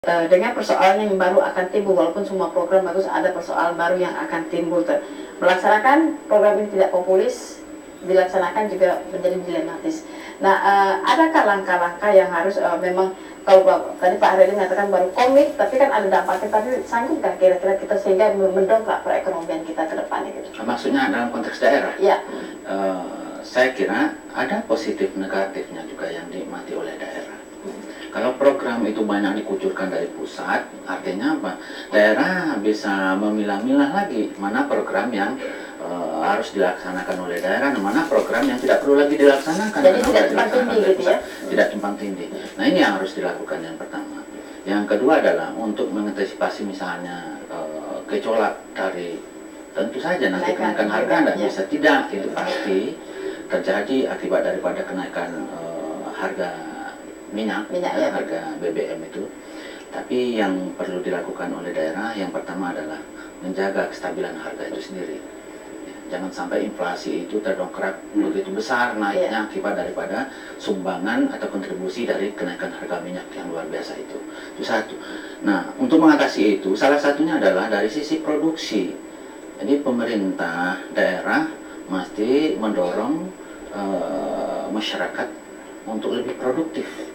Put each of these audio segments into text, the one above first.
Dengan persoalan yang baru akan timbul, walaupun semua program bagus, ada persoalan baru yang akan timbul. Melaksanakan program ini tidak populis, dilaksanakan juga menjadi dilematis. Nah, adakah langkah-langkah yang harus memang, kalau tadi Pak Haryadi mengatakan baru komit, tapi kan ada dampaknya, tapi sanggupkah kira-kira kita sehingga mendongkrak perekonomian kita ke depannya gitu? Maksudnya dalam konteks daerah? Ya. Saya kira ada positif negatifnya juga yang dinikmati oleh daerah. Kalau program itu banyak dikucurkan dari pusat, artinya apa? Daerah bisa memilah-milah lagi mana program yang harus dilaksanakan oleh daerah, dan mana program yang tidak perlu lagi dilaksanakan. Jadi tidak tumpang tindih gitu ya? Tidak tumpang tindih. Nah, ini yang harus dilakukan yang pertama. Yang kedua adalah untuk mengantisipasi misalnya gejolak dari, tentu saja nanti kenaikan harga tidak bisa tidak, itu pasti terjadi akibat daripada kenaikan harga minyak ya, harga BBM itu. Tapi yang perlu dilakukan oleh daerah yang pertama adalah menjaga kestabilan harga itu sendiri. Jangan sampai inflasi itu terdongkrak begitu besar naiknya akibat daripada sumbangan atau kontribusi dari kenaikan harga minyak yang luar biasa itu. Itu satu. Nah, untuk mengatasi itu salah satunya adalah dari sisi produksi. Jadi pemerintah daerah mesti mendorong masyarakat untuk lebih produktif.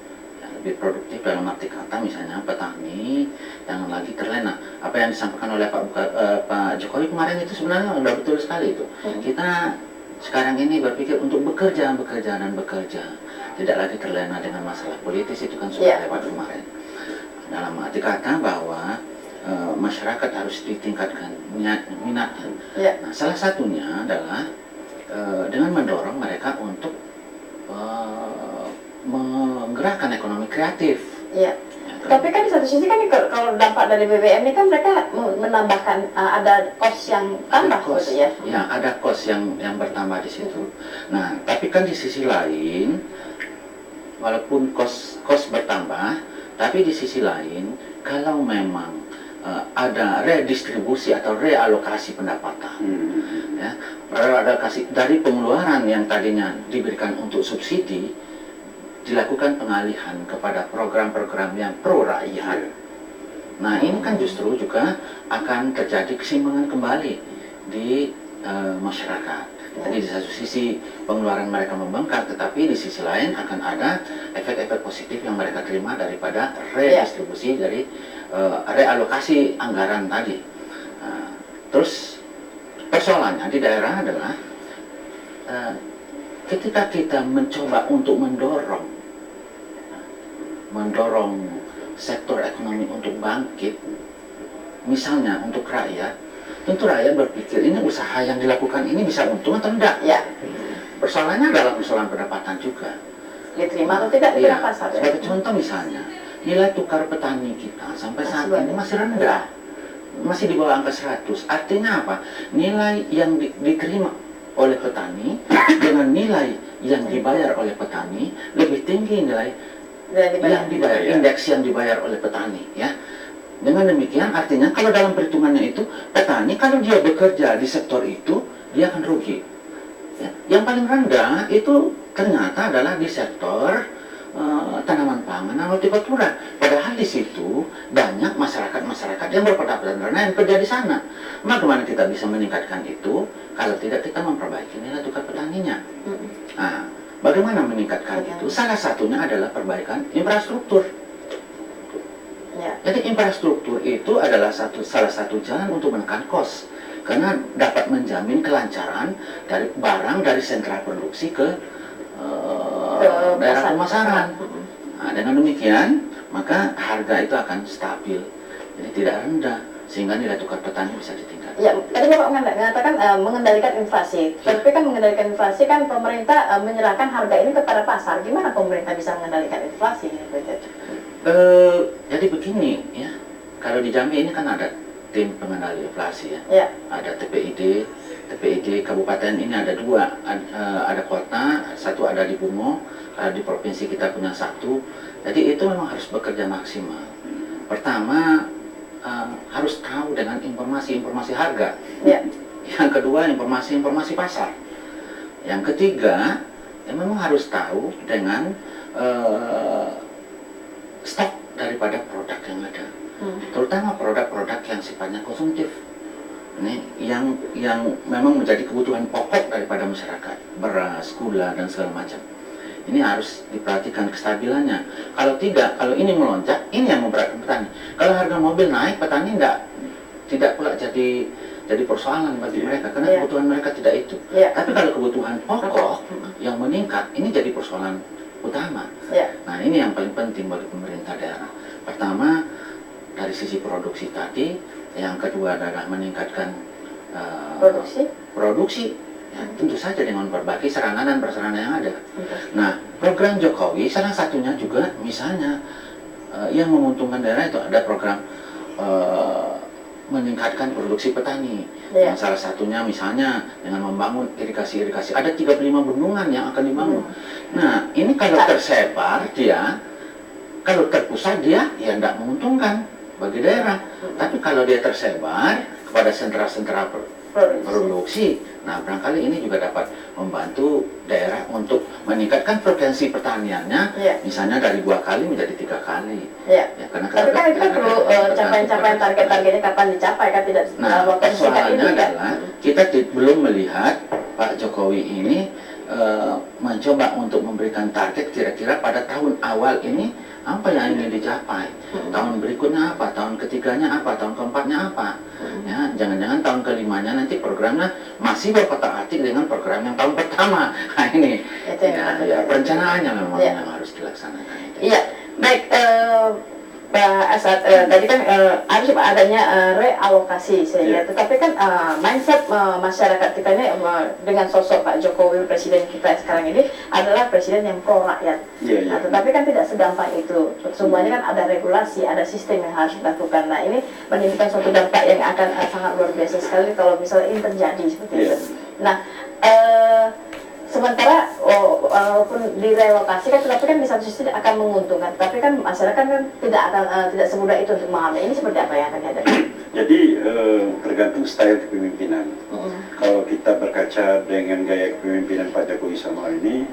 Lebih produktif dalam arti kata misalnya petani jangan lagi terlena. Apa yang disampaikan oleh Pak Jokowi kemarin itu sebenarnya sudah betul sekali itu. Kita sekarang ini berpikir untuk bekerja, tidak lagi terlena dengan masalah politis, itu kan sudah lewat kemarin. Dalam arti kata bahwa masyarakat harus ditingkatkan minatnya. Nah, salah satunya adalah dengan mendorong mereka untuk menggerakkan ekonomi kreatif. Iya. Tapi kan di satu sisi kan kalau dampak dari BBM ini kan mereka menambahkan ada kos yang tambah gitu ya. Ya, ada kos yang bertambah di situ. Nah, tapi kan di sisi lain walaupun kos bertambah, tapi di sisi lain kalau memang ada redistribusi atau realokasi pendapatan, ya, realokasi dari pengeluaran yang tadinya diberikan untuk subsidi, dilakukan pengalihan kepada program-program yang pro rakyat. Nah, ini kan justru juga akan terjadi keseimbangan kembali di masyarakat. Jadi di satu sisi pengeluaran mereka membengkak, tetapi di sisi lain akan ada efek-efek positif yang mereka terima daripada redistribusi dari realokasi anggaran tadi. Terus persoalannya di daerah adalah ketika kita mencoba untuk mendorong sektor ekonomi untuk bangkit, misalnya untuk rakyat, tentu rakyat berpikir ini usaha yang dilakukan ini bisa untung atau tidak. Ya. Persoalannya adalah persoalan pendapatan juga. Diterima atau tidak di pasar. Sebagai contoh misalnya, nilai tukar petani kita sampai saat ini masih rendah, masih di bawah angka 100. Artinya apa? Nilai yang diterima oleh petani dengan nilai yang dibayar oleh petani lebih tinggi nilai yang dibayar, indeks yang dibayar oleh petani, ya. Dengan demikian artinya kalau dalam perhitungannya itu petani kalau dia bekerja di sektor itu dia akan rugi. Ya. Yang paling rendah itu ternyata adalah di sektor tanaman pangan dan hortikultura. Padahal di situ banyak masyarakat yang berpendapatan rendah yang kerja di sana. Bagaimana kita bisa meningkatkan itu kalau tidak kita memperbaiki nilai tukar petaninya? Nah, bagaimana meningkatkan itu? Salah satunya adalah perbaikan infrastruktur. Jadi infrastruktur itu adalah salah satu jalan untuk menekan kos, karena dapat menjamin kelancaran dari barang dari sentra produksi ke daerah pemasaran. Nah, dengan demikian maka harga itu akan stabil, jadi tidak rendah, sehingga nilai tukar petani bisa ditingkatkan. Ya, tadi Bapak mengatakan mengendalikan inflasi. Tapi kan mengendalikan inflasi kan pemerintah menyerahkan harga ini kepada pasar. Gimana pemerintah bisa mengendalikan inflasi? Jadi begini ya, kalau di Jambi ini kan ada tim pengendali inflasi ya. Ada TPID kabupaten ini ada dua, ada kota, satu ada di Bungo, di provinsi kita punya satu. Jadi itu memang harus bekerja maksimal. Pertama harus tahu dengan informasi harga. Yang kedua informasi pasar. Yang ketiga memang harus tahu dengan stok daripada produk yang ada. terutama produk-produk yang sifatnya konsumtif. Ini yang memang menjadi kebutuhan pokok daripada masyarakat, beras, gula dan segala macam. Ini harus diperhatikan kestabilannya. Kalau tidak, kalau ini melonjak, ini yang memberatkan petani. Kalau harga mobil naik, petani tidak pula jadi persoalan bagi mereka karena kebutuhan mereka tidak itu. Tapi kalau kebutuhan pokok yang meningkat, ini jadi persoalan utama. Nah, ini yang paling penting bagi pemerintah daerah. Pertama, dari sisi produksi tadi, yang kedua adalah meningkatkan produksi. Ya, tentu saja dengan berbagai sarana dan prasarana yang ada. Nah, program Jokowi salah satunya juga misalnya yang menguntungkan daerah itu ada program meningkatkan produksi petani. Yang salah satunya misalnya dengan membangun irigasi-irigasi. Ada 35 bendungan yang akan dibangun. Nah, ini kalau tersebar kalau terpusat ya tidak menguntungkan bagi daerah. Tapi kalau dia tersebar kepada sentra-sentra produksi, nah barangkali ini juga dapat membantu daerah untuk meningkatkan frekuensi pertaniannya, misalnya dari 2 kali menjadi 3 kali. Karena tapi kan itu perlu capaian targetnya kapan dicapai kan tidak. Nah, persoalannya adalah kita belum melihat Pak Jokowi ini mencoba untuk memberikan target kira-kira pada tahun awal ini apa yang ingin dicapai, tahun berikutnya apa, tahun ketiganya apa, tahun keempatnya apa. Ya, jangan-jangan tahun kelimanya nanti programnya masih berkotak-atik dengan program yang tahun pertama. Nah ini perencanaannya memang yang harus dilaksanakan. Iya, baik Pak Asad, tadi kan harus adanya realokasi sehingga, tetapi kan mindset masyarakat kita ini dengan sosok Pak Jokowi presiden kita sekarang ini adalah presiden yang pro rakyat. Nah, tetapi kan tidak segampang itu. Semuanya kan ada regulasi, ada sistem yang harus dilakukan. Nah, ini menimbulkan suatu dampak yang akan sangat luar biasa sekali kalau misalnya ini terjadi seperti itu. Nah, sementara walaupun direlokasi kan, tetapi kan di satu sisi akan menguntungkan, tapi kan masyarakat kan tidak semudah itu untuk memahami. Ini seperti apa yang akan dihadapi? Jadi tergantung style kepemimpinan. Kalau kita berkaca dengan gaya kepemimpinan Pak Jokowi selama ini,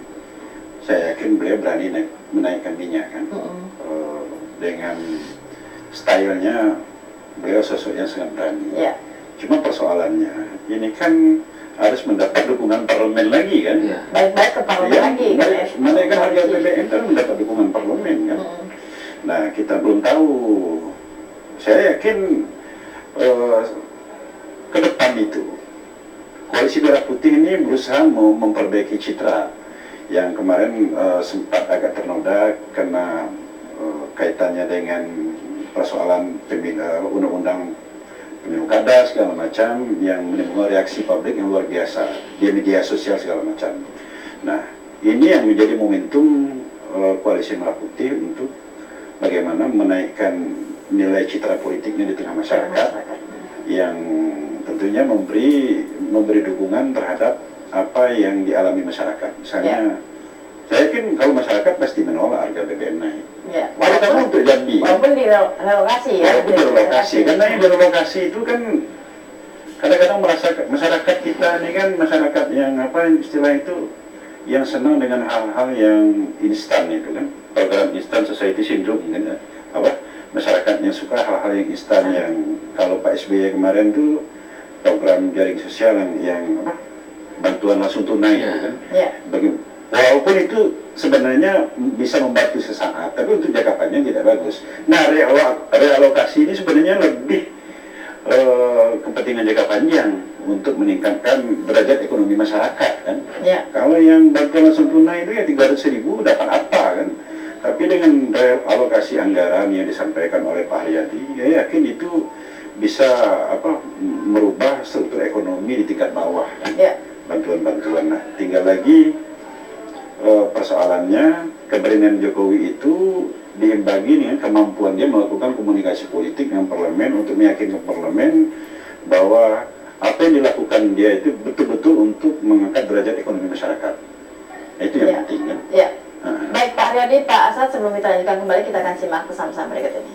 saya yakin beliau berani menaikkan minyak kan. Dengan stylenya beliau sosok yang sangat berani. Cuma persoalannya ini kan harus mendapat dukungan parlemen lagi kan? Baik-baik ke parlemen lagi kan? Menaikkan harga BBM kan mendapat dukungan parlemen kan? Nah, kita belum tahu. Saya yakin ke depan itu Koalisi Merah Putih ini berusaha memperbaiki citra yang kemarin sempat agak ternoda karena kaitannya dengan persoalan undang-undang pemilu kada segala macam yang menimbulkan reaksi publik yang luar biasa di media sosial segala macam. Nah, ini yang menjadi momentum Koalisi Merah Putih untuk bagaimana menaikkan nilai citra politiknya di tengah masyarakat yang tentunya memberi dukungan terhadap apa yang dialami masyarakat. Misalnya, saya yakin kalau masyarakat pasti menolak harga BBM naik. Walaupun untuk Jambi. Walaupun direlokasi ya. Walaupun direlokasi, karena yang direlokasi itu kan kadang-kadang masyarakat kita ini kan masyarakat yang istilah itu yang senang dengan hal-hal yang instan itu kan, program instan society syndrome kan, masyarakatnya suka hal-hal yang instan yang kalau Pak SBY kemarin tuh program jaring sosial yang bantuan langsung tunai itu kan. Walaupun itu sebenarnya bisa membantu sesaat, tapi untuk jangka panjang tidak bagus. Nah, realokasi ini sebenarnya lebih kepentingan jangka panjang untuk meningkatkan derajat ekonomi masyarakat kan. Kalau yang bantuan langsung tunai itu ya 300.000 dapat apa kan. Tapi dengan realokasi anggaran yang disampaikan oleh Pak Haryadi, ya yakin itu bisa merubah struktur ekonomi di tingkat bawah kan. Bantuan-bantuan. Nah, tinggal lagi persoalannya keberanian Jokowi itu diimbangi dengan kemampuan dia melakukan komunikasi politik dengan parlemen untuk meyakinkan parlemen bahwa apa yang dilakukan dia itu betul-betul untuk mengangkat derajat ekonomi masyarakat. Itu yang penting kan. Baik Pak Haryadi, Pak Asad, sebelum kita lanjutkan kembali kita akan simak pesan-pesan berikut ini.